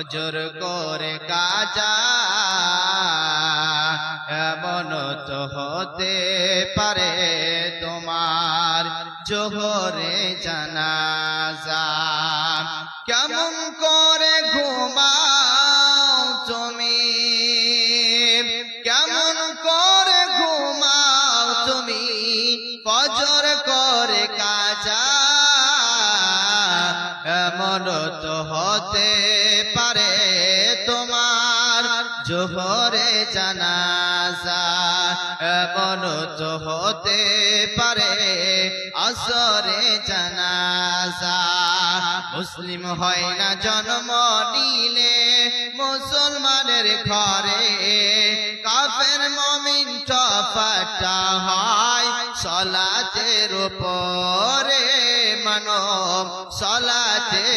ফজর করে কাজা এমন তো হতে পারে তোমার জোহরে জানাজা। কেমন করে ঘুমাও তুমি, কেমন করে ঘুমাও তুমি ফজর করে কাজা এমন তো হতে পারে তোমার জোহরে জানাজা। এমন তো হতে পারে আসরে জানাজা। মুসলিম হয় না জন্ম নিলে মুসলমানের ঘরে, কাফের মুমিন টপাটা হয় সালাতের উপরে মানব সালাতের